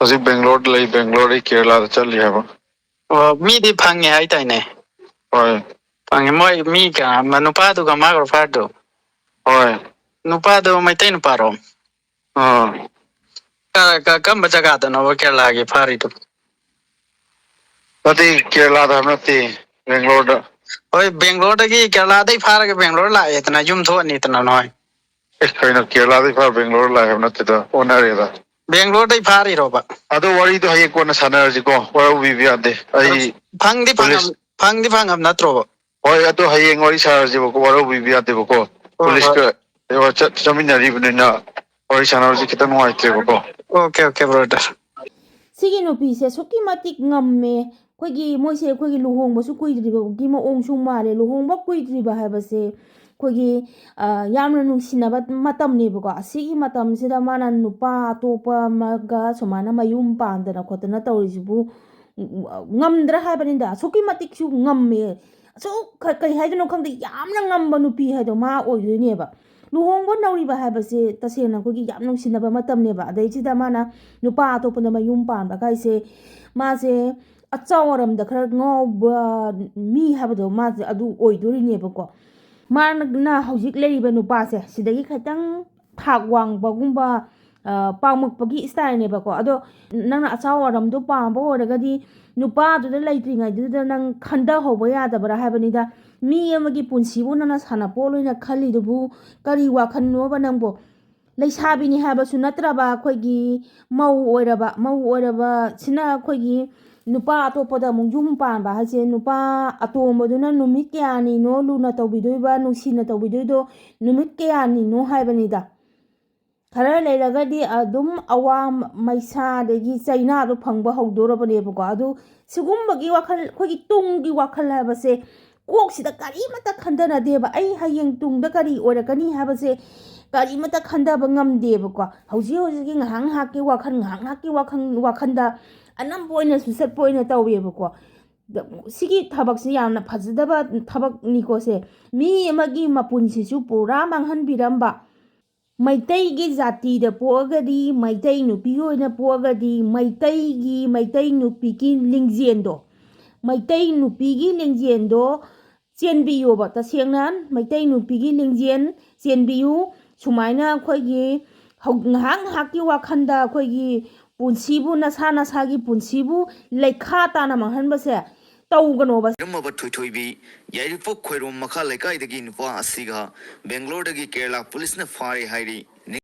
ꯍꯧꯖꯤꯛ ꯕꯦꯡꯒ꯭ꯂꯣꯔꯗ ꯂꯩ ꯕꯦꯡꯒ꯭ꯂꯣꯔꯗꯒꯤ ꯀꯦꯔꯂꯥꯗ ꯆꯠꯂꯤ ꯍꯥꯏꯕ ꯃꯤꯗꯤ ꯐꯪꯉꯦ ꯍꯥꯏꯇꯥꯏꯅꯦ ꯍꯣꯏ ꯐꯪꯉꯦ ꯃꯣꯏ ꯃꯤ ꯅꯨꯄꯥꯗꯨꯒ ꯃꯥꯒ ꯐꯥꯔꯗꯣ ꯍꯣꯏ ꯅꯨꯄꯥꯗꯣ ꯃꯩꯇꯩ ꯅꯨꯄꯥꯔꯣ ꯀꯔꯝꯕ ꯖꯒꯥꯗꯅꯣꯕ ꯀꯦꯔꯂꯥꯒꯤ ꯐꯥꯔꯤꯗꯣ ꯅꯠꯇꯦ ꯀꯦꯔꯂꯥꯗ ꯍꯥꯏꯕ ꯅꯠꯇꯦ ꯕꯦꯡꯒ꯭ꯂꯣꯔꯗ ꯍꯣꯏ ꯕꯦꯡꯒ꯭ꯂꯣꯔꯗꯒꯤ ꯀꯦꯔꯂꯥꯗꯩ ꯐꯥꯔꯒ ꯕꯦꯡꯒ꯭ꯂꯣꯔ ꯂꯥꯛꯑꯦꯗꯅ ꯌꯨꯝ ꯊꯣꯛꯑꯅꯤꯗꯅ ꯅꯣꯏ ꯀꯩꯅꯣ ꯀꯦꯔꯂꯥꯗꯩ ꯐꯥꯔ ꯕꯦꯡꯒ꯭ꯂꯣꯔ ꯂꯥꯛꯑꯦ ꯍꯥꯏꯕ ꯅꯠꯇꯦꯗ ꯑꯣꯟꯅꯔꯦꯗ ꯕꯦꯡꯒ꯭ꯂꯣꯔꯗꯩ ꯐꯥꯔꯤꯔꯣꯕ ꯑꯗꯣ ꯋꯥꯔꯤꯗꯣ ꯍꯌꯦꯡ ꯀꯣꯟꯅ ꯁꯥꯟꯅꯔꯁꯤꯀꯣ ꯋꯥꯔꯧꯕꯤꯕ ꯌꯥꯗꯦ ꯑꯩ ꯄꯨꯂꯤꯁ ꯐꯪꯗꯤ ꯐꯪꯉꯝ ꯅꯠꯇ꯭ꯔꯣꯕ ꯍꯣꯏ ꯑꯗꯣ ꯍꯌꯦꯡ ꯋꯥꯔꯤ ꯁꯥꯟꯅꯔꯁꯤꯕꯀꯣ ꯋꯥꯔꯧꯕꯤꯕ ꯌꯥꯗꯦꯕꯀꯣ ꯄꯨꯂꯤꯁꯀ ꯆꯠꯃꯤꯟꯅꯔꯤꯕꯅꯤꯅ ꯋꯥꯔꯤ ꯁꯥꯟꯅꯕꯁꯤ ꯈꯤꯇꯪ ꯅꯨꯡꯉꯥꯏꯇ꯭ꯔꯦꯕꯀꯣ ꯑꯣꯀꯦ ꯕ꯭ꯔꯗꯔ ꯁꯤꯒꯤ ꯅꯨꯄꯤꯁꯦ ꯑꯁꯨꯛꯀꯤ ꯃꯇꯤꯛ ꯉꯝꯃꯦ ꯃꯣꯏꯁꯦ ꯑꯩꯈꯣꯏꯒꯤ ꯂꯨꯍꯣꯡꯕꯁꯨ ꯀꯨꯏꯗ꯭ꯔꯤꯕꯒꯤ ꯃꯑꯣꯡꯁꯨ ꯃꯥꯜꯂꯦ ꯂꯨꯍꯣꯡꯕ ꯀꯨꯏꯗ꯭ꯔꯤꯕ ꯍꯥꯏꯕꯁꯦ ꯑꯩꯈꯣꯏꯒꯤ ꯌꯥꯝꯅ ꯅꯨꯡꯁꯤꯅꯕ ꯃꯇꯝꯅꯦꯕꯀꯣ ꯑꯁꯤꯒꯤ ꯃꯇꯝꯁꯤꯗ ꯃꯥꯅ ꯅꯨꯄꯥ ꯑꯇꯣꯞꯄ ꯑꯃꯒ ꯁꯨꯃꯥꯏꯅ ꯃꯌꯨꯝ ꯄꯥꯟꯗꯅ ꯈꯣꯠꯇꯅ ꯇꯧꯔꯤꯁꯤꯕꯨ ꯉꯝꯗ꯭ꯔꯥ ꯍꯥꯏꯕꯅꯤꯗ ꯑꯁꯨꯛꯀꯤ ꯃꯇꯤꯛꯁꯨ ꯉꯝꯃꯦ ꯑꯁꯨꯛ ꯀꯩ ꯍꯥꯏꯗꯣꯏꯅꯣ ꯈꯪꯗꯦ ꯌꯥꯝꯅ ꯉꯝꯕ ꯅꯨꯄꯤ ꯍꯥꯏꯗꯣ ꯃꯥ ꯑꯣꯏꯗꯣꯏꯅꯦꯕ ꯂꯨꯍꯣꯡꯕ ꯅꯧꯔꯤꯕ ꯍꯥꯏꯕꯁꯦ ꯇꯁꯦꯡꯅ ꯑꯩꯈꯣꯏꯒꯤ ꯌꯥꯝ ꯅꯨꯡꯁꯤꯅꯕ ꯃꯇꯝꯅꯦꯕ ꯑꯗꯩꯁꯤꯗ ꯃꯥꯅ ꯅꯨꯄꯥ ꯑꯇꯣꯞꯄꯗ ꯃꯌꯨꯝ ꯄꯥꯟꯕ ꯀꯥꯏꯁꯦ ꯃꯥꯁꯦ ꯑꯆꯥꯎ ꯑꯔꯝꯗ ꯈꯔ ꯉꯥꯎꯕ ꯃꯤ ꯍꯥꯏꯕꯗꯣ ꯃꯥꯁꯦ ꯑꯗꯨ ꯑꯣꯏꯗꯣꯔꯤꯅꯦꯕꯀோ ꯃꯥꯅ ꯍꯧꯖꯤꯛ ꯂꯩꯔꯤꯕ ꯅꯨꯄꯥꯁꯦ ꯁꯤꯗꯒꯤ ꯈꯤꯇꯪ ꯊꯥꯛ ꯋꯥꯡꯕꯒꯨꯝꯕ ꯄꯥꯝꯃꯛꯄꯒꯤ ꯏꯁꯇꯥꯏꯜꯅꯦꯕꯀꯣ ꯑꯗꯣ ꯅꯪꯅ ꯑꯆꯥꯎ ꯑꯔꯝꯗꯣ ꯄꯥꯝꯕ ꯑꯣꯏꯔꯒꯗꯤ ꯅꯨꯄꯥꯗꯨꯗ ꯂꯩꯇ꯭ꯔꯤꯉꯩꯗꯨꯗ ꯅꯪ ꯈꯟꯊꯍꯧꯕ ꯌꯥꯗꯕ꯭ꯔꯥ ꯍꯥꯏꯕꯅꯤꯗ ꯃꯤ ꯑꯃꯒꯤ ꯄꯨꯟꯁꯤꯕꯨ ꯅꯪꯅ ꯁꯥꯟꯅꯄꯣꯠ ꯑꯣꯏꯅ ꯈꯜꯂꯤꯗꯨꯕꯨ ꯀꯔꯤ ꯋꯥꯈꯜꯅꯣꯕ ꯅꯪꯕꯨ ꯂꯩꯁꯥꯕꯤꯅꯤ ꯍꯥꯏꯕꯁꯨ ꯅꯠꯇ꯭ꯔꯕ ꯑꯩꯈꯣꯏꯒꯤ ꯃꯧ ꯑꯣꯏꯔꯕ ꯁꯤꯅ ꯑꯩꯈꯣꯏꯒꯤ ꯅꯨꯄꯥ ꯑꯇꯣꯞꯄꯗ ꯑꯃꯨꯛ ꯌꯨꯝ ꯄꯥꯟꯕ ꯍꯥꯏꯁꯦ ꯅꯨꯄꯥ ꯑꯇꯣꯝꯕꯗꯨꯅ ꯅꯨꯃꯤꯠ ꯀꯌꯥꯅꯤꯅꯣ ꯂꯨꯅ ꯇꯧꯕꯤꯗꯣꯏꯕ ꯅꯨꯡꯁꯤꯅ ꯇꯧꯕꯤꯗꯣꯏꯗோ ꯅꯨꯃꯤꯠ ꯀꯌꯥꯅꯤꯅꯣ ꯍꯥꯏꯕꯅꯤꯗ ꯈꯔ ꯂꯩꯔꯒꯗꯤ ꯑꯗꯨꯝ ꯑꯋꯥ ꯃꯩꯁꯥꯗꯒꯤ ꯆꯩꯅꯥꯗꯣ ꯐꯪꯕ ꯍꯧꯗꯣꯔꯕꯅꯦꯕꯀꯣ ꯑꯗꯨ ꯁꯤꯒꯨꯝꯕꯒꯤ ꯋꯥꯈꯜ ꯑꯩꯈꯣꯏꯒꯤ ꯇꯨꯡꯒꯤ ꯋꯥꯈꯜ ꯍꯥꯏꯕꯁꯦ ꯀꯣꯛꯁꯤꯗ ꯀꯔꯤꯃꯠꯇ ꯈꯟꯊꯅꯗꯦꯕ ꯑꯩ ꯍꯌꯦꯡ ꯇꯨꯡꯗ ꯀꯔꯤ ꯑꯣꯏꯔꯛꯀꯅꯤ ꯍꯥꯏꯕꯁꯦ ꯀꯔꯤꯃꯠꯇ ꯈꯟꯊꯕ ꯉꯝꯗꯦꯕꯀꯣ ꯍꯧꯖꯤꯛꯀꯤ ꯉꯥꯏꯍꯥꯛꯀꯤ ꯋꯥꯈꯜꯗ ꯑꯅꯝꯕ ꯑꯣꯏꯅꯁꯨ ꯆꯠꯄ ꯑꯣꯏꯅ ꯇꯧꯋꯦꯕꯀꯣ ꯁꯤꯒꯤ ꯊꯕꯛꯁꯤ ꯌꯥꯝꯅ ꯐꯖꯗꯕ ꯊꯕꯛꯅꯤꯀꯣꯁꯦ ꯃꯤ ꯑꯃꯒꯤ ꯃꯄꯨꯟꯁꯤꯁꯨ ꯄꯨꯔꯥ ꯃꯥꯡꯍꯟꯕꯤꯔꯝꯕ ꯃꯩꯇꯩꯒꯤ ꯖꯥꯇꯤꯗ ꯄꯣꯛꯑꯒꯗꯤ ꯃꯩꯇꯩ ꯅꯨꯄꯤ ꯑꯣꯏꯅ ꯄꯣꯛꯑꯒꯗꯤ ꯃꯩꯇꯩ ꯅꯨꯄꯤꯒꯤ ꯂꯤꯡꯖꯦꯜꯗꯣ ꯆꯦꯟꯕꯤꯌꯣꯕ ꯇꯁꯦꯡꯅ ꯃꯩꯇꯩ ꯅꯨꯄꯤꯒꯤ ꯂꯤꯡꯖꯦꯜ ꯆꯦꯟꯕꯤꯌꯨ ꯁꯨꯃꯥꯏꯅ ꯑꯩꯈꯣꯏꯒꯤ ꯉꯥꯏꯍꯥꯛꯀꯤ ꯋꯥꯈꯜꯗ ꯑꯩꯈꯣꯏꯒꯤ ꯄꯨꯟꯁꯤꯕꯨ ꯅꯁꯥꯒꯤ ꯄꯨꯟꯁꯤꯕꯨ ꯂꯩꯈꯥ ꯇꯥꯅ ꯃꯥꯡꯍꯟꯕꯁꯦ ꯇꯧꯒꯅꯣꯕ ꯊꯣꯏꯊꯣꯏꯕꯤ ꯌꯥꯏꯔꯤꯄꯣꯛ ꯈꯣꯏꯔꯣꯝ ꯃꯈꯥ ꯂꯩꯀꯥꯏꯗꯒꯤ ꯅꯨꯄꯥ ꯑꯁꯤꯒ ꯕꯦꯡꯒ꯭ꯂꯣꯔꯗꯒꯤ ꯀꯦꯔꯂꯥ ꯄꯨꯂꯤꯁꯅ ꯐꯥꯔꯦ ꯍꯥꯏꯔꯤ